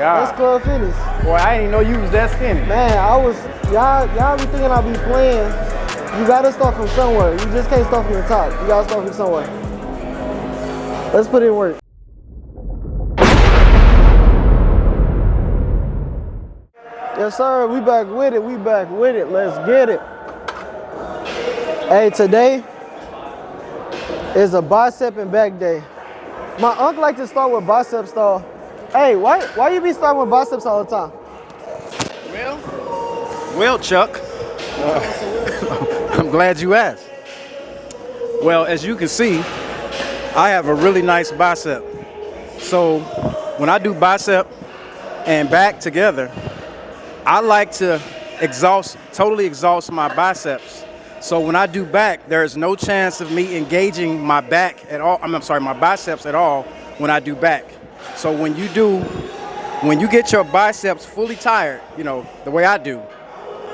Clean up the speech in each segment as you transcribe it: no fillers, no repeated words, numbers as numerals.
God. That's club fitness. Boy, I didn't know you was that skinny. Man, y'all be thinking I be playing. You gotta start from somewhere. You just can't start from the top. You gotta start from somewhere. Let's put in work. Yes, sir. We back with it. We back with it. Let's get it. Hey, today is a bicep and back day. My uncle like to start with biceps though. Hey, why you be starting with biceps all the time? Well, Chuck, I'm glad you asked. Well, as you can see, I have a really nice bicep. So when I do bicep and back together, I like to totally exhaust my biceps. So when I do back, there is no chance of me engaging my back at all. My biceps at all when I do back. So when you get your biceps fully tired, you know, the way I do,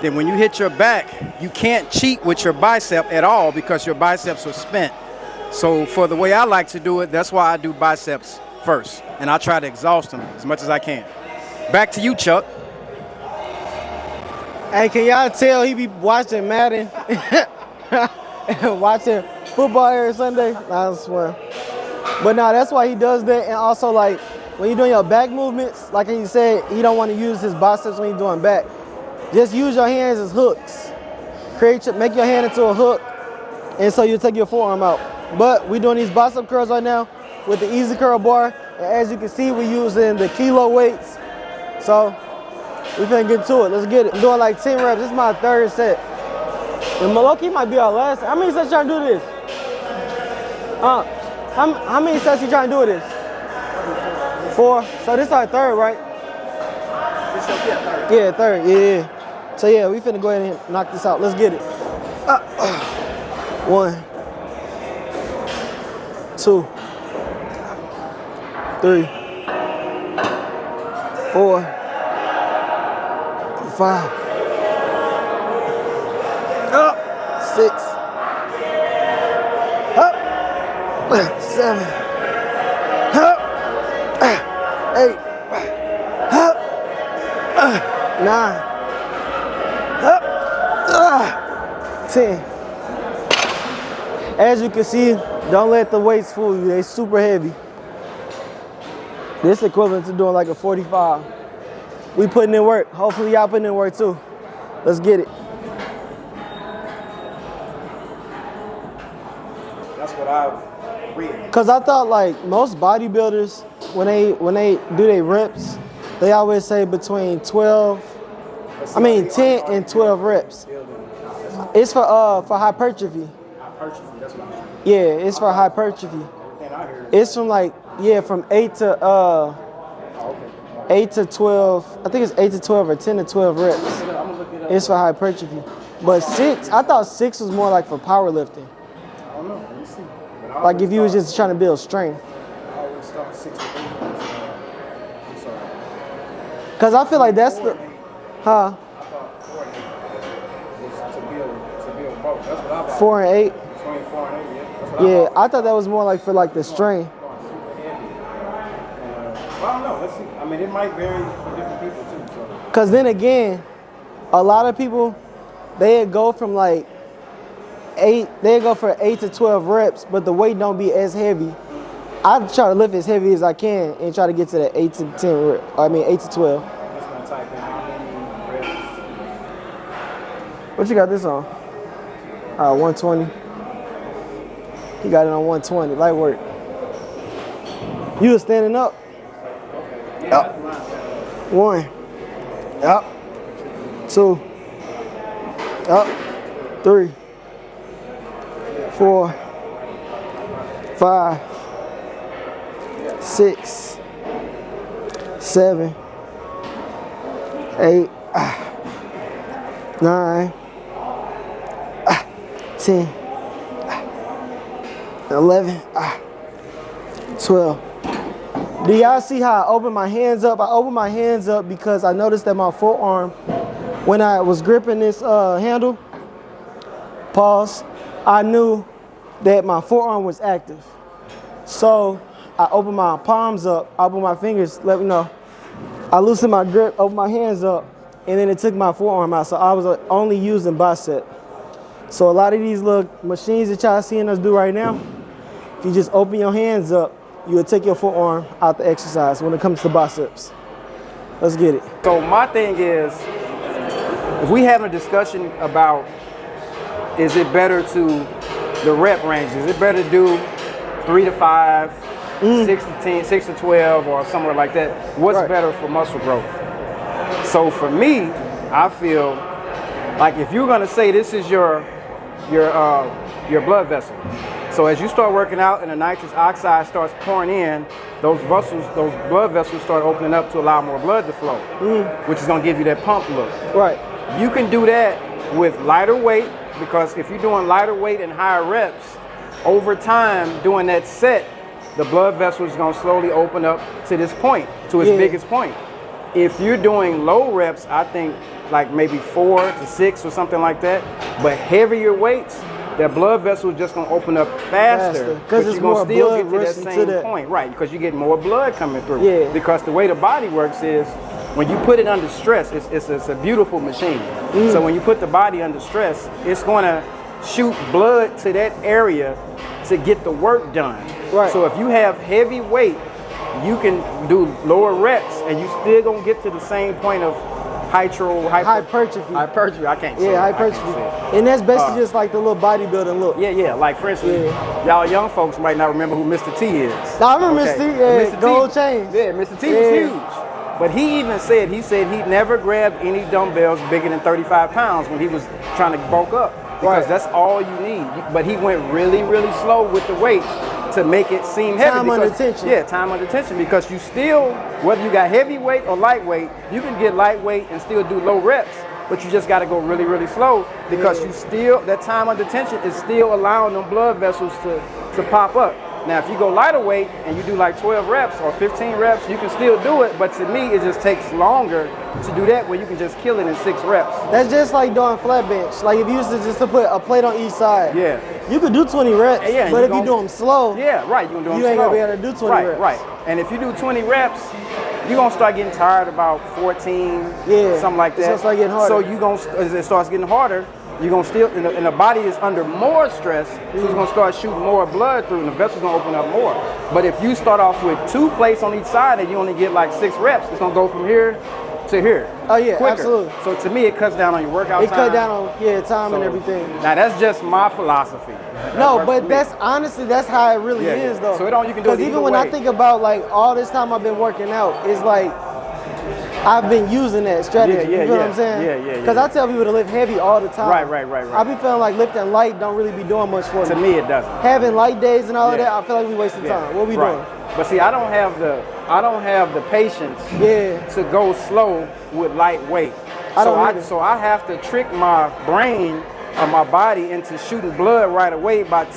then when you hit your back, you can't cheat with your bicep at all because your biceps are spent. So for the way I like to do it, that's why I do biceps first. And I try to exhaust them as much as I can. Back to you, Chuck. Hey, can y'all tell he be watching Madden and watching football every Sunday? Nah, I swear. But nah, that's why he does that. And also, like, when you're doing your back movements, like he said, he don't want to use his biceps when you're doing back. Just use your hands as hooks. Make your hand into a hook, and so you take your forearm out. But we're doing these bicep curls right now with the easy curl bar. And as you can see, we're using the kilo weights. So we finna get to it. Let's get it. I'm doing like 10 reps. This is my third set. And Maloki might be our last. How many sets you trying to do this? How many sets you trying to do this? 4. So this is our third, right? Yeah, third. Yeah. So yeah, we finna go ahead and knock this out. Let's get it. 1, 2, 3, 4, 5, 6, 7, 8, 9, 10. As you can see, don't let the weights fool you. They super heavy. This is equivalent to doing like a 45. We putting in work. Hopefully y'all putting in work too. Let's get it. That's what I've read. Cause I thought like most bodybuilders, when they do their reps, they always say between 10 and 12 reps. It's for hypertrophy. Hypertrophy, that's what I'm Yeah, it's for hypertrophy. It's from like, from 8 to 8 to 12. I think it's 8 to 12 or 10 to 12 reps. It's for hypertrophy. But 6, I thought 6 was more like for powerlifting. I don't know. Let me see. Like if you was just trying to build strength. I always start 6 to 8. Cause I feel like that's the, I thought 4 and 8 was to build both. That's what I thought. 4 and 8. Between 4 and 8, yeah. That's what Yeah, I thought. I thought that was more like for like the strength. Well, I don't know. Let's see. I mean, it might vary for different people too. So. Cause then again, a lot of people, they go from like 8. They go for 8 to 12 reps, but the weight don't be as heavy. I try to lift as heavy as I can and try to get to the 8 to 10 reps. I mean 8 to 12. Just gonna type in how many reps. What you got this on? 120. He got it on 120. Light work. You was standing up. Up. 1. Up. 2. Up. 3. 4. 5. 6. 7. 8. 9. 10. 11. 12. Do y'all see how I open my hands up? I open my hands up because I noticed that my forearm, when I was gripping this handle, I knew that my forearm was active. So I open my palms up, I open my fingers, let me know. I loosened my grip, opened my hands up, and then it took my forearm out. So I was only using bicep. So a lot of these little machines that y'all seeing us do right now, if you just open your hands up, you will take your forearm out the exercise when it comes to biceps. Let's get it. So my thing is, if we have a discussion about, is it better to the rep range? Is it better to do 3 to 5, 6 to 10, 6 to 12, or somewhere like that? What's better for muscle growth? So for me, I feel like if you're gonna say this is your blood vessel, so as you start working out and the nitrous oxide starts pouring in, those blood vessels start opening up to allow more blood to flow, which is gonna give you that pump look. Right. You can do that with lighter weight, because if you're doing lighter weight and higher reps, over time doing that set, the blood vessel is gonna slowly open up to this point, to its biggest point. If you're doing low reps, I think like maybe 4 to 6 or something like that, but heavier weights, that blood vessel is just gonna open up faster, because it's you're more gonna still blood get to that rushing same to that point, right? Because you get more blood coming through. Yeah. Because the way the body works is, when you put it under stress, it's a beautiful machine. So when you put the body under stress, it's gonna shoot blood to that area to get the work done. Right. So if you have heavy weight, you can do lower reps and you still gonna get to the same point of hypertrophy. Hypertrophy, I can't say it. Yeah, I can't hypertrophy. say it. And that's basically just like the little bodybuilding look. Yeah. Like for instance, y'all young folks might not remember who Mr. T is. I remember Mr. T, Mr. T, gold chains. Yeah, Mr. T was huge. But he even said, he'd never grabbed any dumbbells bigger than 35 pounds when he was trying to bulk up. Because that's all you need. But he went really, really slow with the weight to make it seem heavy. Time under tension. Yeah, time under tension. Because you still, whether you got heavy weight or lightweight, you can get lightweight and still do low reps. But you just got to go really, really slow, because you still, that time under tension is still allowing them blood vessels to pop up. Now, if you go lighter weight and you do like 12 reps or 15 reps, you can still do it. But to me, it just takes longer to do that, where you can just kill it in 6 reps. That's just like doing flat bench. Like if you used to just to put a plate on each side. Yeah. You could do 20 reps, but if you do them slow, yeah, right, you can do them slow. You ain't gonna be able to do 20 reps. Right. And if you do 20 reps, you're gonna start getting tired about 14, something like that. It's gonna start getting harder. So as it starts getting harder, you're gonna still, and the body is under more stress, so it's gonna start shooting more blood through, and the vessel's gonna open up more. But if you start off with 2 plates on each side and you only get like 6 reps, it's gonna go from here to here. Oh yeah, quicker. Absolutely. So to me, it cuts down on your workout time. It cut down on time and everything. Now that's just my philosophy. No, but that's honestly, that's how it really is though. So you can do it either even when way. I think about like all this time I've been working out, it's like I've been using that strategy. You know what I'm saying? Yeah. Because I tell people to lift heavy all the time. Right. I be feeling like lifting light don't really be doing much for me. To me, it doesn't. Having light days and all of that, I feel like we wasting time. What we doing? But see, I don't have the patience to go slow with light weight. So I have to trick my brain or my body into shooting blood right away by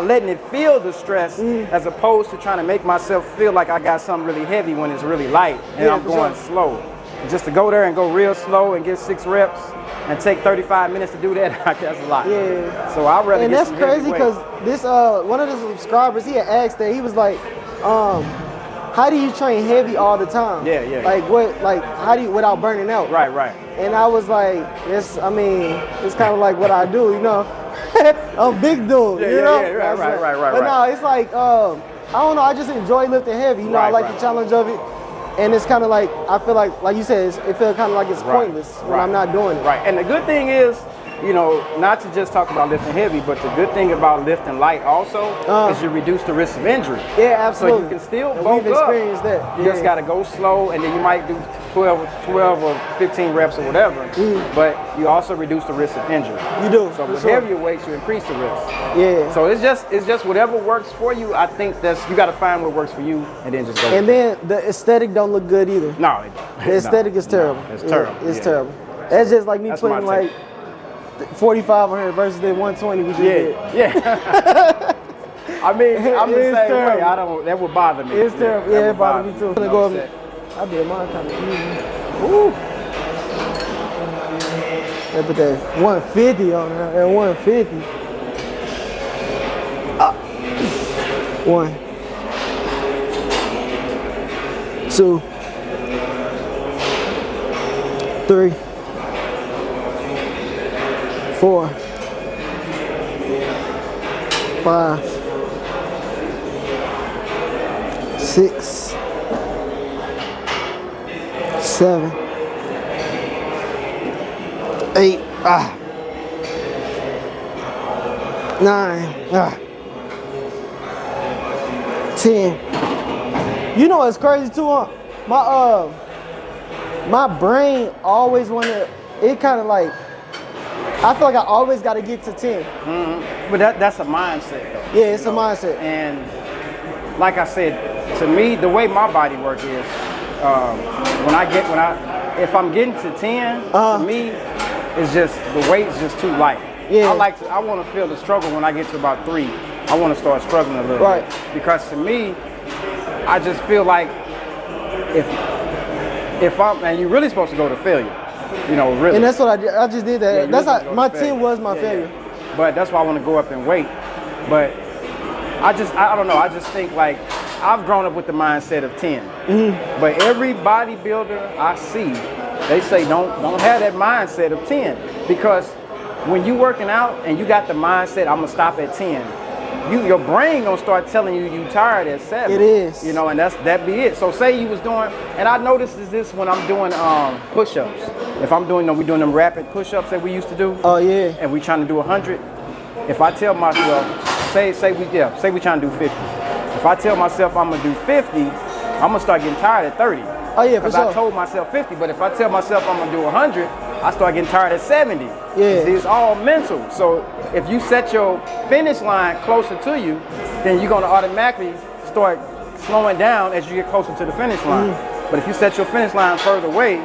letting it feel the stress, as opposed to trying to make myself feel like I got something really heavy when it's really light and I'm going slow. Just to go there and go real slow and get 6 reps and take 35 minutes to do that, that's a lot. Yeah. So I'd rather and get that's some crazy, heavy weight. because this one of the subscribers, he had asked that, he was like, how do you train heavy all the time? Yeah. Like what? Like how do you, without burning out? Right. And I was like, it's kind of like what I do, you know. I'm a big dude, you know. Right. But no, it's like I don't know. I just enjoy lifting heavy. You know, I like the challenge of it, and it's kind of like I feel like you said, it feels kind of like it's pointless when I'm not doing it. Right. And the good thing is, you know, not to just talk about lifting heavy, but the good thing about lifting light also is you reduce the risk of injury. Yeah, absolutely. So you can still and bulk we've experienced up. that. You just got to go slow, and then you might do 12 or 15 reps or whatever, but you also reduce the risk of injury. You do. So with heavier weights, you increase the risk. Yeah. So it's just whatever works for you. I think you got to find what works for you, and then just go. And then the aesthetic don't look good either. No, the aesthetic is terrible. It's terrible. It's terrible. That's just like me putting like 45 on her versus the 120 we just did. Yeah. I mean, I'm the same way. That would bother me. It's terrible. Yeah, it bothers me too. I'm gonna go up. I did mine kind of easy. Ooh. They put that 150 on her. That 150. 1, 2, 3, 4, 5, 6, 7, 8, 9, 10. You know what's crazy too? My brain always wanted. It kind of like. I feel like I always got to get to 10. But that's a mindset, though. Yeah, it's a mindset. And like I said, to me, the way my body works is if I'm getting to 10, to me, it's just the weight's just too light. Yeah. I want to feel the struggle when I get to about 3. I want to start struggling a little bit. Because to me, I just feel like if I'm, and you're really supposed to go to failure, really. And that's what I did. I just did that. Yeah, that's how my 10 was my failure. But that's why I want to go up in weight. But I don't know. I just think like I've grown up with the mindset of 10. But every bodybuilder I see, they say don't have that mindset of 10, because when you working out and you got the mindset I'm gonna stop at 10, your brain gonna start telling you tired at 7. It is. And that be it. So say you was doing, and I noticed this when I'm doing push-ups. If I'm doing, we doing them rapid push-ups that we used to do. Oh yeah. And we trying to do 100. If I tell myself, say we trying to do 50. If I tell myself I'm gonna do 50, I'm gonna start getting tired at 30. Oh yeah, for Because sure. I told myself 50, but if I tell myself I'm gonna do 100, I start getting tired at 70. Yeah. See, it's all mental. So if you set your finish line closer to you, then you're gonna automatically start slowing down as you get closer to the finish line. But if you set your finish line further away,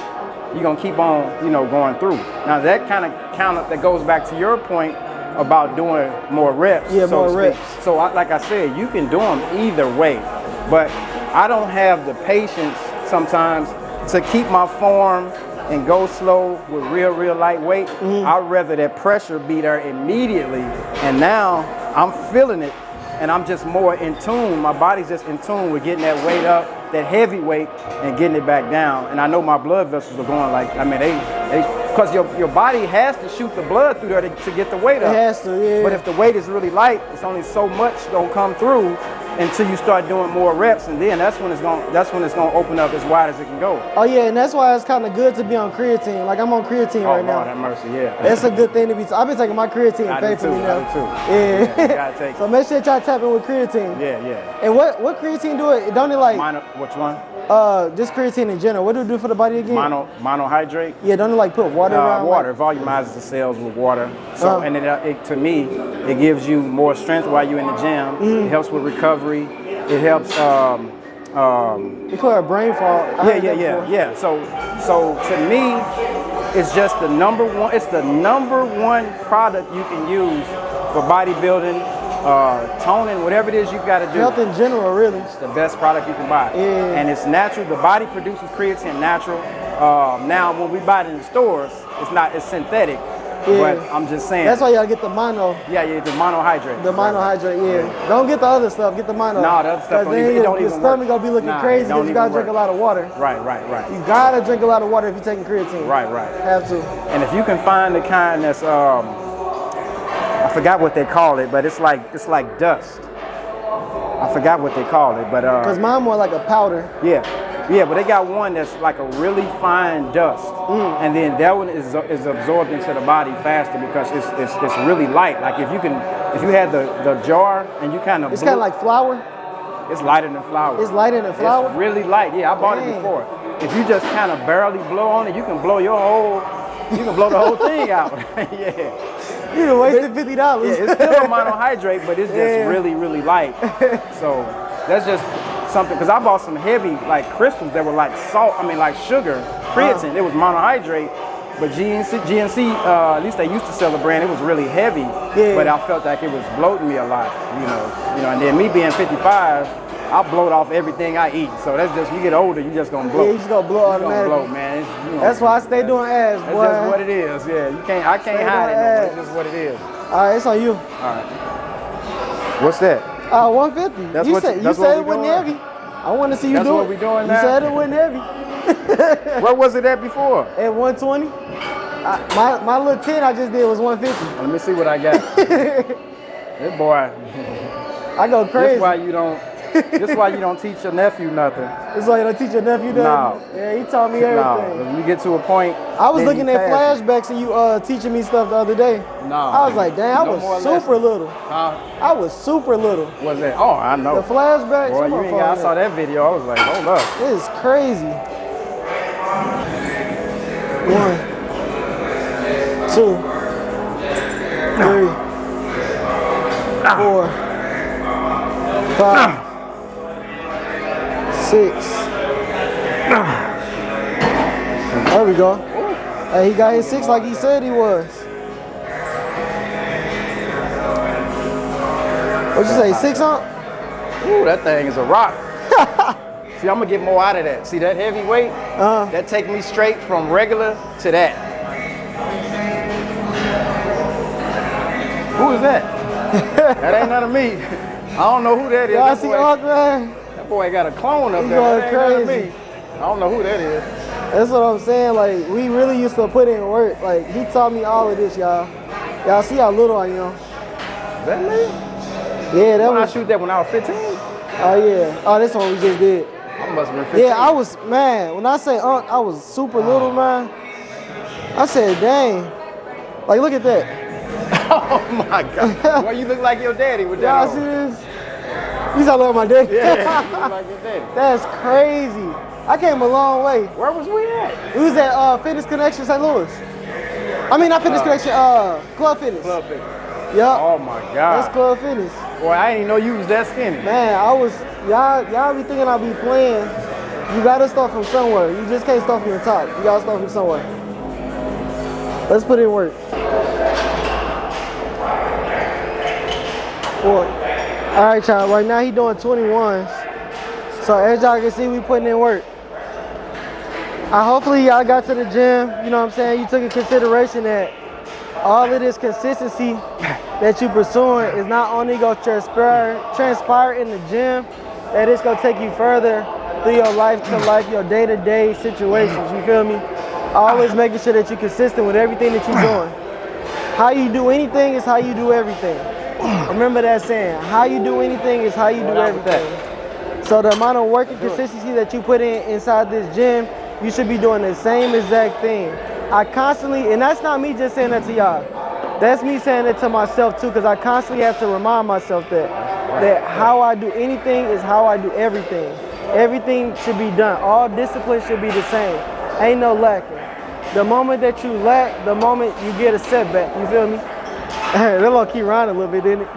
you're gonna keep on, going through. Now that that goes back to your point about doing more reps. Yeah, so more reps. So like I said, you can do them either way, but I don't have the patience sometimes to keep my form and go slow with real lightweight. I'd rather that pressure be there immediately, and now I'm feeling it, and I'm just more in tune. My body's just in tune with getting that weight up, that heavy weight, and getting it back down. And I know my blood vessels are going because your body has to shoot the blood through there to get the weight up. It has to, yeah. But if the weight is really light, it's only so much gonna come through until you start doing more reps, and then that's when it's gonna open up as wide as it can go. Oh yeah, and that's why it's kind of good to be on creatine. Like I'm on creatine right now. Oh, Lord have mercy, yeah. That's a good thing to be. I've been taking my creatine faithfully now. I do too. Yeah. You gotta take So make sure you try to tap in with creatine. Yeah. And what creatine do it? Don't it like Which one? just creatine in general? What do it do for the body again? Monohydrate. Yeah, don't it like put water around? Water volumizes the cells with water. So and it to me, it gives you more strength while you're in the gym. It helps with recovery. It helps. You call it brain fog. Yeah. So to me, it's just the number one. It's the number one product you can use for bodybuilding, toning, whatever it is you got to do. Health in general, really. It's the best product you can buy. Yeah. And it's natural. The body produces creatine natural. Now, when we buy it in the stores, it's synthetic. Yeah. But I'm just saying. That's why y'all get the mono. Yeah, the monohydrate. The monohydrate, yeah. Don't get the other stuff. Get the mono. No, the other stuff don't even work. Your stomach gonna be looking crazy because you gotta drink a lot of water. Right. You gotta drink a lot of water if you're taking creatine. Right. Have to. And if you can find the kind that's I forgot what they call it, but it's like dust. I forgot what they call it, but because mine more like a powder. Yeah, but they got one that's like a really fine dust, and then that one is absorbed into the body faster because it's really light. Like if you had the jar and you kind of it's kind of like flour. It's lighter than flour. It's lighter than flour. It's really light. Yeah, I bought it before. If you just kind of barely blow on it, you can blow the whole thing out. Yeah. You done wasted $50. Yeah, it's still a monohydrate, but it's just really light. So that's just something, because I bought some heavy like crystals that were like like sugar, creatine. It was monohydrate, but GNC, at least they used to sell the brand, it was really heavy. Yeah. But I felt like it was bloating me a lot, you know. And then me being 55, I bloat off everything I eat. So that's just, you get older, you just gonna bloat. Yeah, you just gonna bloat automatically. Bloat, man. That's why I stay doing abs, boy. That's just what it is. Yeah, I can't hide it. No, it's just what it is. All right, it's on you. All right. What's that? 150. You said it wasn't heavy. I want to see you do it. That's what we doing now? You said it wasn't heavy. Where was it at before? At 120. My little 10 I just did was 150. Let me see what I got. This boy. I go crazy. This why you don't teach your nephew nothing. That's why you don't teach your nephew nothing? No. Yeah, he taught me everything. No, when you get to a point. I was looking at flashbacks of you teaching me stuff the other day. No. I was like, damn, I was super little. I was super little. What's that? Oh, I know. The flashbacks. Boy, you ain't got, I saw that video. I was like, hold up. This is crazy. 1, 2, 3, 4, 5, 6. There we go. Hey, he got his 6 like he said he was. What'd you say, 6 on? Ooh, that thing is a rock. See, I'm gonna get more out of that. See that heavy weight? That take me straight from regular to that. Who is that? That ain't none of me. I don't know who that is. Y'all see man? That boy got a clone up He there. That ain't none of crazy. me. I don't know who that is. That's what I'm saying. Like, we really used to put in work. Like, he taught me all of this, y'all. Y'all see how little I am. Is that me? Yeah, that When was. I shoot that when I was 15? Oh yeah. Oh, this one we just did. I must have been 15. Yeah, I was, man, when I say I was super little, man. I said, dang. Like, look at that. Oh my God. Well, you look like your daddy with that. Y'all see this? You sound like my daddy. Yeah, you look like your daddy. That's crazy. I came a long way. Where was we at? We was at Fitness Connection St. Louis. I mean, not Fitness Connection, Club Fitness. Club Fitness. Yup. Oh my God. That's Club Fitness. Boy, I didn't even know you was that skinny. Man, I was, y'all be thinking I be playing. You gotta start from somewhere. You just can't start from the top. You gotta start from somewhere. Let's put in work. 4. All right, y'all. Right now he doing 21s. So as y'all can see, we putting in work. Hopefully y'all got to the gym. You know what I'm saying? You took in consideration that all of this consistency that you pursuing is not only gonna transpire in the gym, that it's gonna take you further through your life to life, your day-to-day situations. You feel me? Always making sure that you're consistent with everything that you're doing. How you do anything is how you do everything. Remember that saying, how you do anything is how you do everything. So the amount of work and consistency that you put in inside this gym, you should be doing the same exact thing. I constantly, and that's not me just saying that to y'all, that's me saying it to myself too, because I constantly have to remind myself that how I do anything is how I do everything. Everything should be done. All discipline should be the same. Ain't no lacking. The moment that you lack, the moment you get a setback, you feel me? That little keep riding a little bit, didn't it?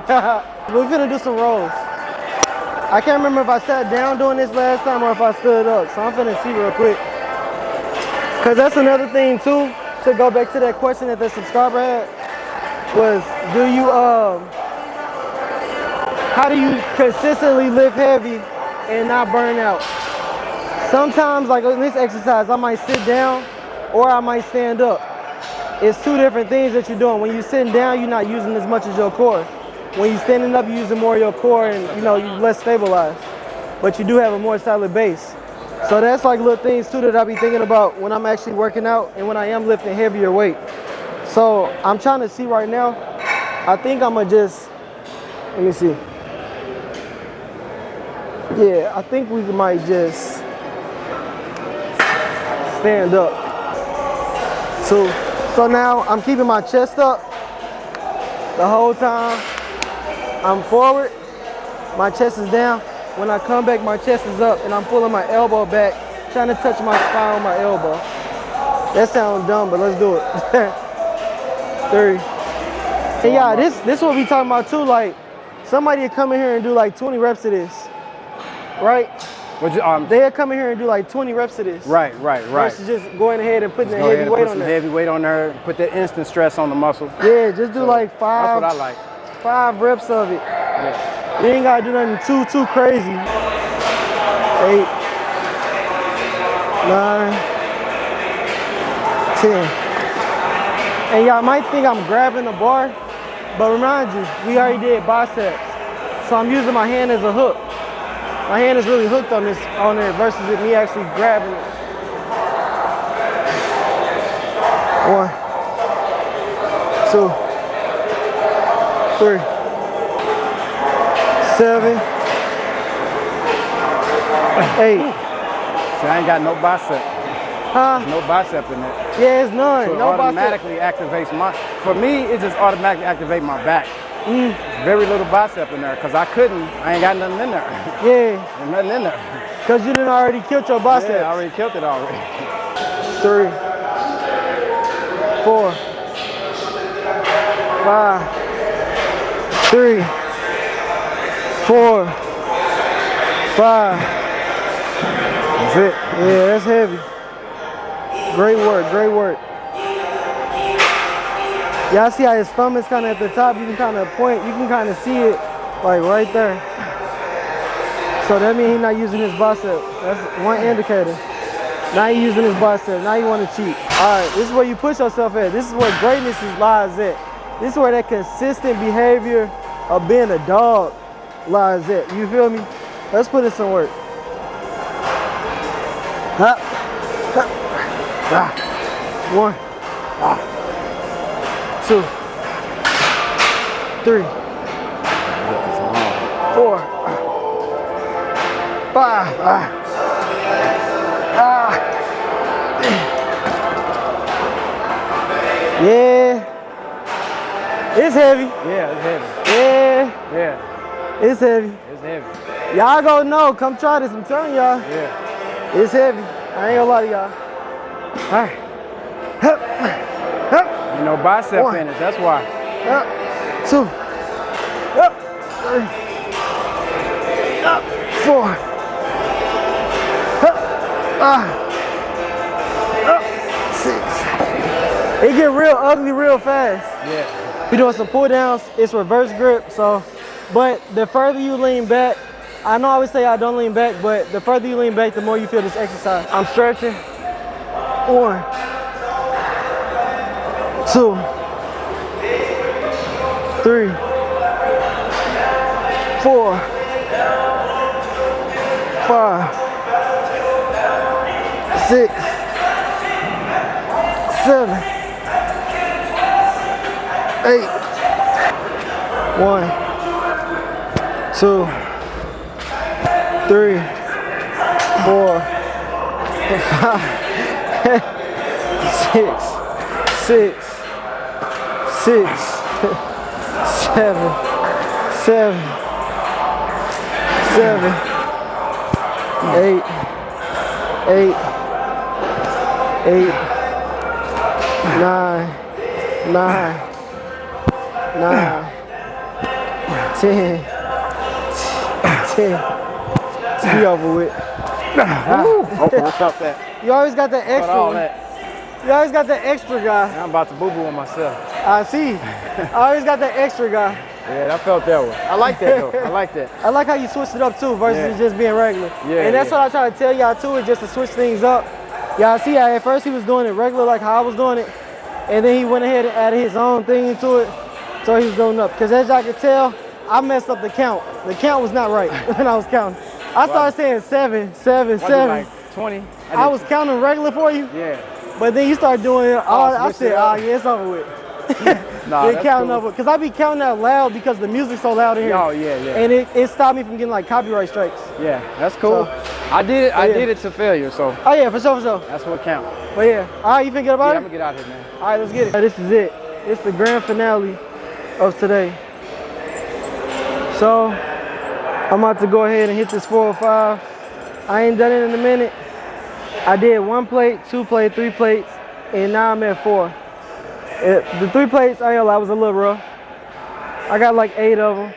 We're finna do some rolls. I can't remember if I sat down doing this last time or if I stood up, so I'm finna see real quick. Cause that's another thing too, to go back to that question that the subscriber had, was how do you consistently lift heavy and not burn out? Sometimes, like in this exercise, I might sit down or I might stand up. It's two different things that you're doing. When you're sitting down, you're not using as much as your core. When you're standing up, you're using more of your core and you're less stabilized. But you do have a more solid base. So that's like little things too that I be thinking about when I'm actually working out and when I am lifting heavier weight. So I'm trying to see right now. I think I'm gonna just, let me see. Yeah, I think we might just stand up. So now I'm keeping my chest up the whole time. I'm forward, my chest is down. When I come back, my chest is up and I'm pulling my elbow back, trying to touch my spine with my elbow. That sounds dumb, but let's do it. 3. And yeah, this what we talking about too. Like, somebody would come in here and do like 20 reps of this, right? They'll come in here and do like 20 reps of this. Right. Versus just going ahead and putting Just the heavy weight on there. heavy weight on there, put that instant stress on the muscle. Yeah, just do like 5. That's what I like. 5 reps of it. Yeah. You ain't gotta do nothing too crazy. 8, 9, 10. And y'all might think I'm grabbing the bar, but remind you, we already did biceps. So I'm using my hand as a hook. My hand is really hooked on there versus me actually grabbing it. 1, 2, 3, 7, 8. See, I ain't got no bicep. Huh? No bicep in there. Yeah, it's none. So it No bicep. automatically activates my, for me, it just automatically activates my back. Very little bicep in there, because I ain't got nothing in there. Yeah, There's nothing in there. because you done already killed your biceps. Yeah, I already killed it already. 3, 4, 5, 3, 4, 5. That's it. Yeah, that's heavy. Great work, great work. Y'all see how his stomach's kind of at the top? You can kind of point, you can kind of see it like right there. So that means he's not using his bicep. That's one indicator. Now he's using his bicep. Now you want to cheat. All right, this is where you push yourself at. This is where greatness lies at. This is where that consistent behavior of being a dog lies at. You feel me? Let's put in some work. Up. Up. 1, 2, 3, 4, 5. Yeah. It's heavy. Yeah, it's heavy. Yeah. Yeah, It's heavy. it's heavy. Y'all go know. Come try this. I'm telling y'all. Yeah. It's heavy. I ain't gonna lie to y'all. All right. Hup. Hup. Ain't no bicep 1. in it, that's why. Up, 2, up, 3, up, 4, up, 6. It get real ugly real fast. Yeah. We doing some pull downs. It's reverse grip, so. But the further you lean back, I know I always say I don't lean back, but the further you lean back, the more you feel this exercise. I'm stretching. 1, 2, 3, 4, 5, 6, 7, 8. 1, 2, 3, 4, 5, 6, 7, 8, 9, 10. Be over with. What's up that? You always got that extra all one. that. You always got that extra guy. I'm about to boo-boo on myself. I see. I always got that extra guy. Yeah, I felt that one. I like that though. I like that. I like how you switched it up too versus just being regular. Yeah, and that's yeah. what I try to tell y'all too, is just to switch things up. Y'all see how at first he was doing it regular like how I was doing it. And then he went ahead and added his own thing into it. So he was going up. Because as y'all can tell, I messed up the count. The count was not right when I was counting. I started saying 7, 7, 7. Like 20. I was counting regular for you. Yeah. But then you start doing it. I switch said, it up. yeah, it's over with. Nah, Then that's counting cool. over. Because I be counting out loud because the music's so loud in here. Oh, yeah, yeah. And it stopped me from getting like copyright strikes. Yeah, that's cool. So- I did it. I yeah. did it to failure, so Oh yeah, for sure, for sure. that's what counts. But yeah, all right, you finna get Yeah, about I'm it? gonna get out here, man. All right, let's get it. This is it. It's the grand finale of today. So, I'm about to go ahead and hit this 405. I ain't done it in a minute. I did 1 plate, 2 plate, 3 plates, and now I'm at 4. The 3 plates, I ain't gonna lie, was a little rough. I got like 8 of them.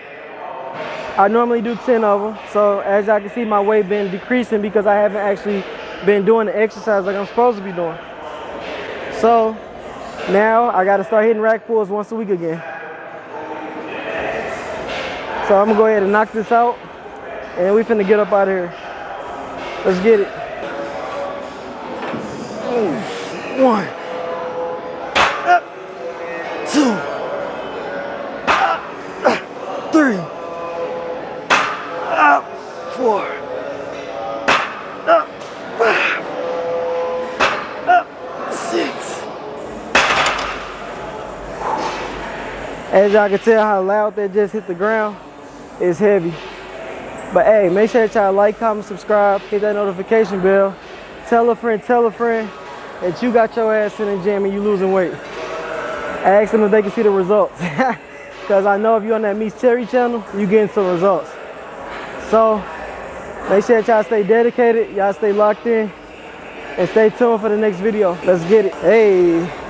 I normally do 10 of them. So as y'all can see, my weight been decreasing because I haven't actually been doing the exercise like I'm supposed to be doing. So now I gotta start hitting rack pulls once a week again. So I'm gonna go ahead and knock this out and we finna get up out of here. Let's get it. 1, 2, 3, 4, 5, 6, As y'all can tell how loud that just hit the ground, it's heavy. But hey, make sure that y'all like, comment, subscribe, hit that notification bell. Tell a friend that you got your ass in the gym and you losing weight. Ask them if they can see the results. Because I know if you're on that MeechCherry channel, you getting some results. So make sure that y'all stay dedicated, y'all stay locked in, and stay tuned for the next video. Let's get it. Hey.